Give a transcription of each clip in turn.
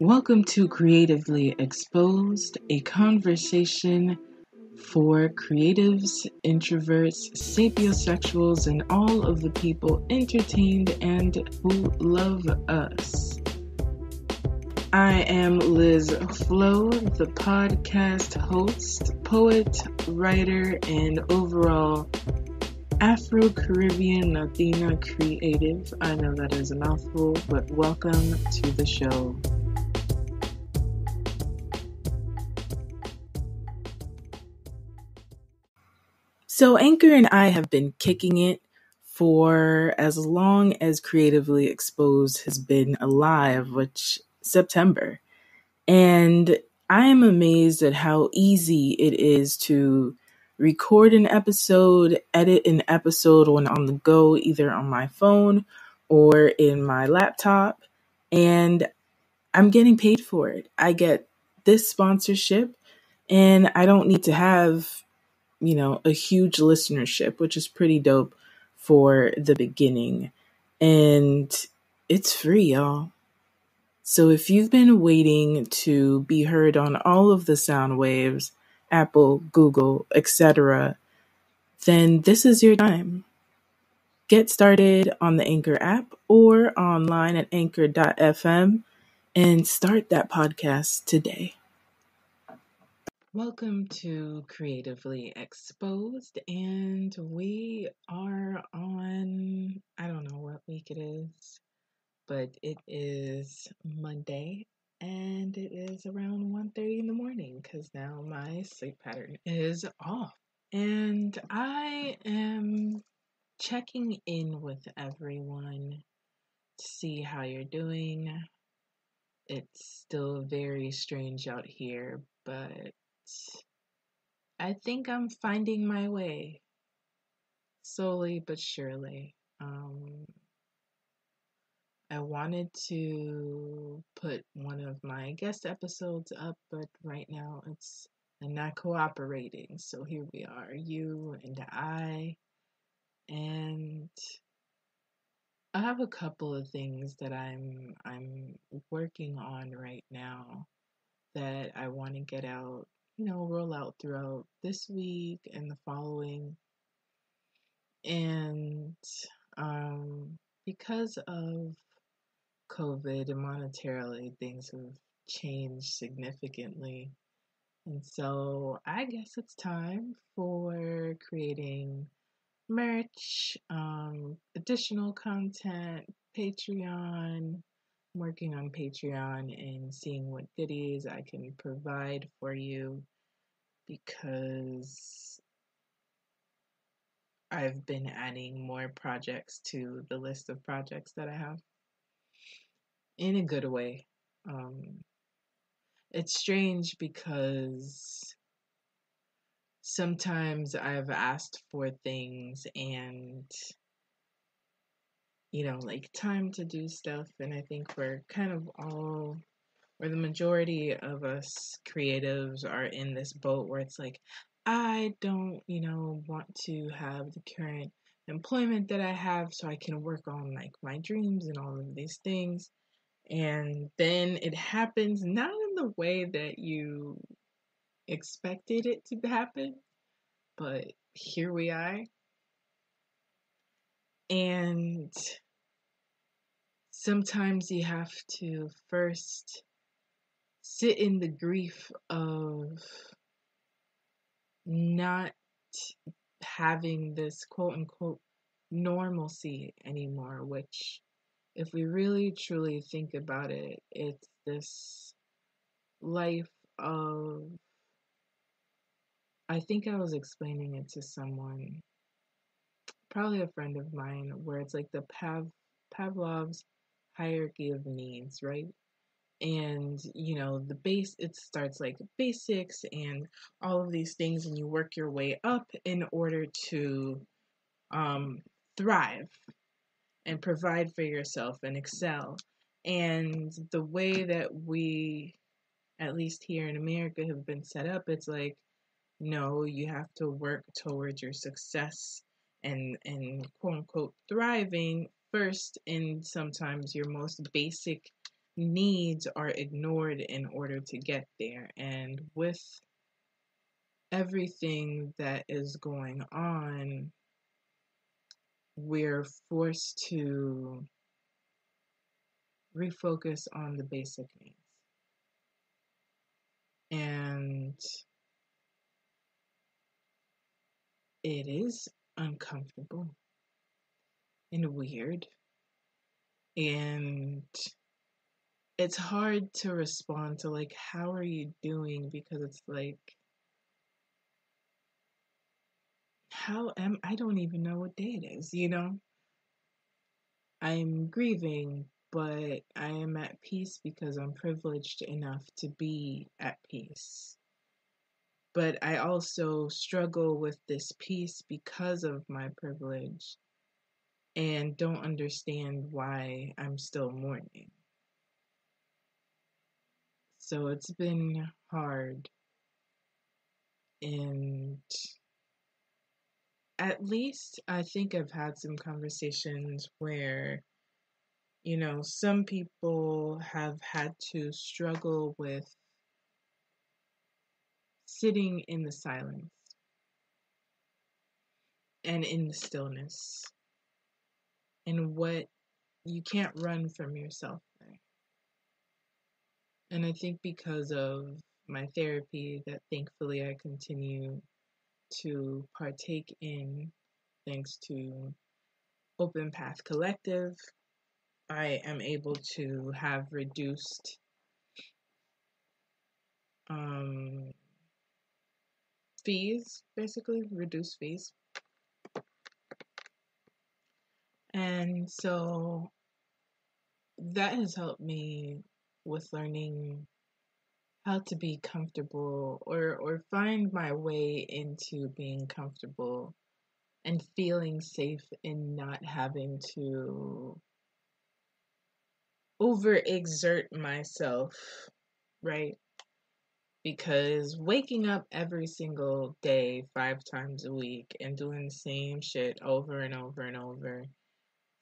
Welcome to Creatively Exposed, a conversation for creatives, introverts, sapiosexuals, and all of the people entertained and who love us. I am Liz Flo, the podcast host, poet, writer, and overall Afro-Caribbean Latina creative. I know that is a mouthful, but welcome to the show. So Anchor and I have been kicking it for as long as Creatively Exposed has been alive, which September. And I am amazed at how easy it is to record an episode, edit an episode when on the go, either on my phone or in my laptop. And I'm getting paid for it. I get this sponsorship and I don't need to have a huge listenership, which is pretty dope for the beginning. And it's free, y'all. So if you've been waiting to be heard on all of the sound waves, Apple, Google, etc., then this is your time. Get started on the Anchor app or online at anchor.fm and start that podcast today. Welcome to Creatively Exposed, and we are on, I don't know what week it is, but it is Monday, and it is around 1:30 in the morning, because now my sleep pattern is off. And I am checking in with everyone to see how you're doing. It's still very strange out here, but I think I'm finding my way, slowly but surely. I wanted to put one of my guest episodes up, but right now I'm not cooperating. So here we are, you and and I have a couple of things that I'm working on right now that I want to get out, roll out throughout this week and the following. And because of COVID and monetarily, things have changed significantly. And so I guess it's time for creating merch, additional content, Patreon. I'm working on Patreon and seeing what goodies I can provide for you, because I've been adding more projects to the list of projects that I have in a good way. It's strange because sometimes I've asked for things and, like time to do stuff. And I think we're kind of all, or the majority of us creatives are in this boat where it's like, I don't, want to have the current employment that I have so I can work on like my dreams and all of these things. And then it happens not in the way that you expected it to happen, but here we are. And sometimes you have to first sit in the grief of not having this quote unquote normalcy anymore, which, if we really truly think about it, it's this life of, I think I was explaining it to someone, probably a friend of mine, where it's like the Pavlov's hierarchy of needs, right? And the base, it starts like basics and all of these things, and you work your way up in order to thrive and provide for yourself and excel. And the way that we, at least here in America, have been set up, it's like, no, you have to work towards your success and quote unquote thriving first in sometimes your most basic needs are ignored in order to get there. And with everything that is going on, we're forced to refocus on the basic needs. And it is uncomfortable and weird. And it's hard to respond to, like, how are you doing? Because it's like, I don't even know what day it is, you know? I'm grieving, but I am at peace because I'm privileged enough to be at peace. But I also struggle with this peace because of my privilege and don't understand why I'm still mourning. So it's been hard, and at least I think I've had some conversations where, some people have had to struggle with sitting in the silence and in the stillness, and what you can't run from yourself there. And I think because of my therapy that thankfully I continue to partake in, thanks to Open Path Collective, I am able to have reduced fees, basically, reduced fees. And so that has helped me with learning how to be comfortable or find my way into being comfortable and feeling safe in not having to overexert myself, right? Because waking up every single day, 5 times a week, and doing the same shit over and over and over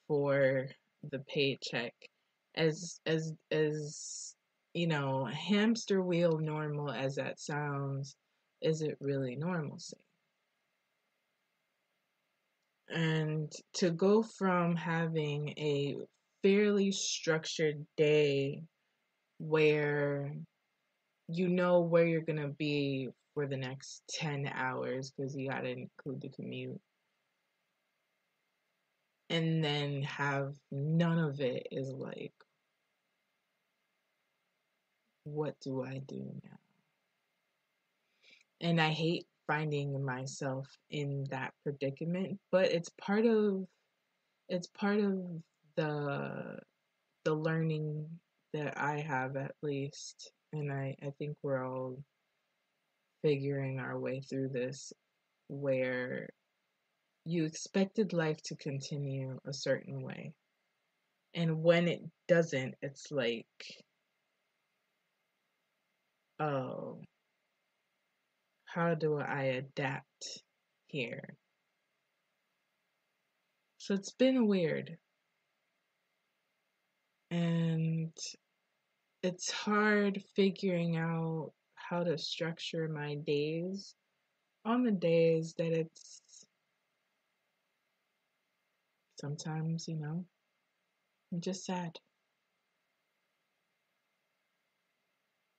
for the paycheck, as hamster wheel normal as that sounds, is it really normalcy? And to go from having a fairly structured day where you know where you're going to be for the next 10 hours because you got to include the commute, and then have none of it is like, what do I do now? And I hate finding myself in that predicament, but it's part of the learning that I have, at least. And I think we're all figuring our way through this, where you expected life to continue a certain way. And when it doesn't, it's like, oh, how do I adapt here? So it's been weird. And it's hard figuring out how to structure my days on the days that it's sometimes, I'm just sad.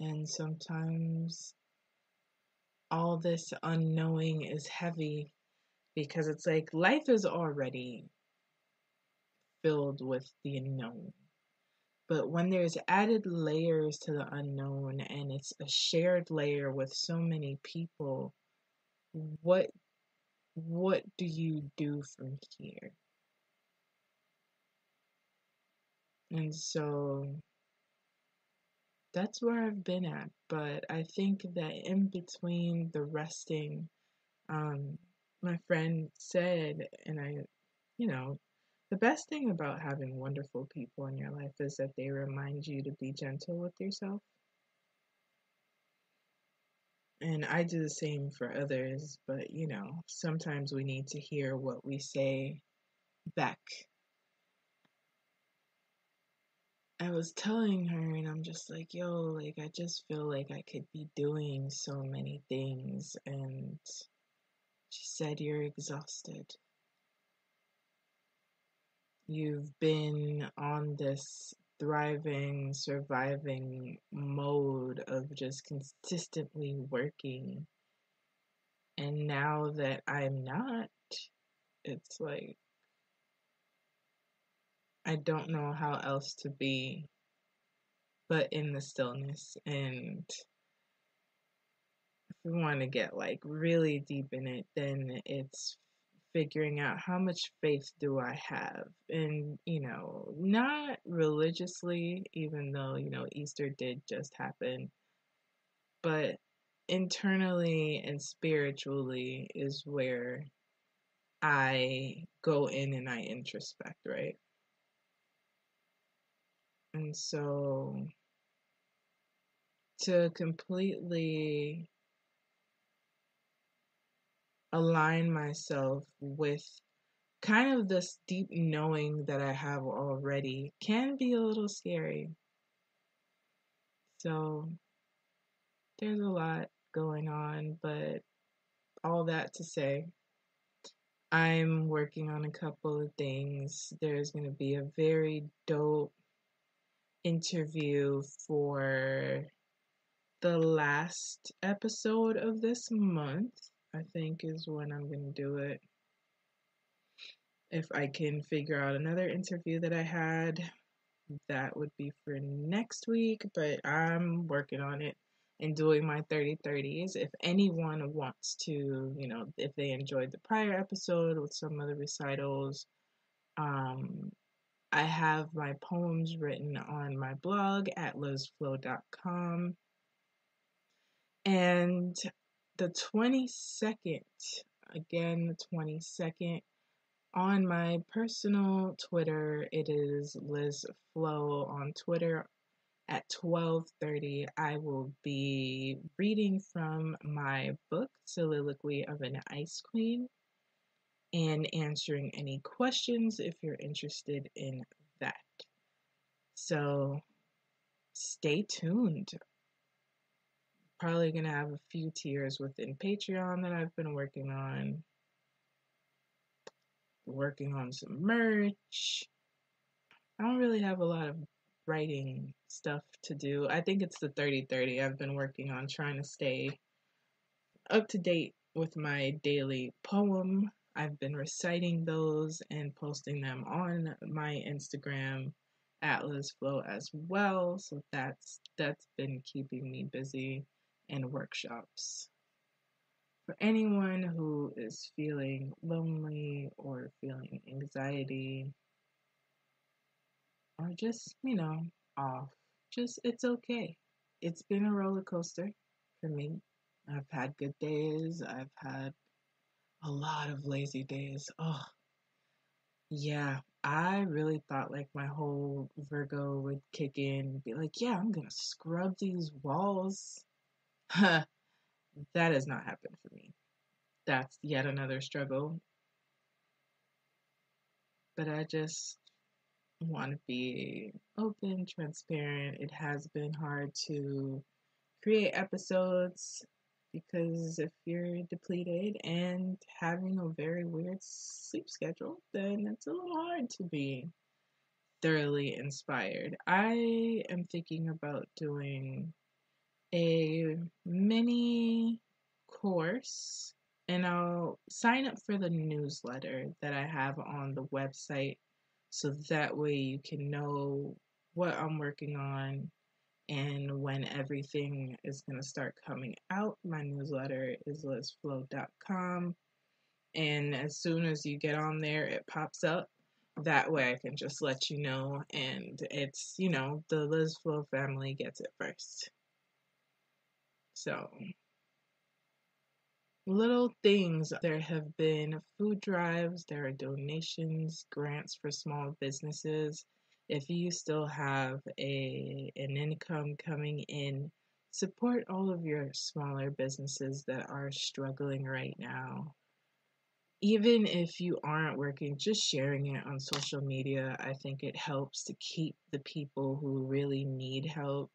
And sometimes all this unknowing is heavy because it's like life is already filled with the unknown. But when there's added layers to the unknown and it's a shared layer with so many people, what do you do from here? And so that's where I've been at. But I think that in between the resting, my friend said, and the best thing about having wonderful people in your life is that they remind you to be gentle with yourself. And I do the same for others, but sometimes we need to hear what we say back. I was telling her, and I'm just like, yo, like, I just feel like I could be doing so many things. And she said, you're exhausted. You've been on this thriving, surviving mode of just consistently working. And now that I'm not, it's like, I don't know how else to be but in the stillness. And if we want to get like really deep in it, then it's figuring out how much faith do I have. And, not religiously, even though, Easter did just happen, but internally and spiritually is where I go in and I introspect, right? And so to completely align myself with kind of this deep knowing that I have already can be a little scary. So there's a lot going on, but all that to say, I'm working on a couple of things. There's going to be a very dope interview for the last episode of this month, I think is when I'm going to do it. If I can figure out another interview that I had, that would be for next week, but I'm working on it and doing my 30/30s. If anyone wants to, if they enjoyed the prior episode with some of the recitals, I have my poems written on my blog at lizflow.com. And the 22nd, again, the 22nd, on my personal Twitter, it is Liz Flow on Twitter at 12:30. I will be reading from my book, Soliloquy of an Ice Queen, and answering any questions if you're interested in that. So stay tuned. Probably going to have a few tiers within Patreon that I've been working on some merch. I don't really have a lot of writing stuff to do. I think it's the 30/30. I've been working on trying to stay up to date with my daily poem. I've been reciting those and posting them on my Instagram at LizFlow as well. So that's been keeping me busy in workshops. For anyone who is feeling lonely or feeling anxiety or just, off, just it's okay. It's been a roller coaster for me. I've had good days. I've had a lot of lazy days. Oh, yeah. I really thought like my whole Virgo would kick in and be like, yeah, I'm going to scrub these walls. That has not happened for me. That's yet another struggle. But I just want to be open, transparent. It has been hard to create episodes because if you're depleted and having a very weird sleep schedule, then it's a little hard to be thoroughly inspired. I am thinking about doing a mini course, and I'll sign up for the newsletter that I have on the website so that way you can know what I'm working on and when everything is going to start coming out. My newsletter is lizflow.com, and as soon as you get on there, it pops up. That way I can just let you know, and it's, the Liz Flow family gets it first. So, little things. There have been food drives, there are donations, grants for small businesses. If you still have an income coming in, support all of your smaller businesses that are struggling right now. even if you aren't working, just sharing it on social media, I think it helps to keep the people who really need help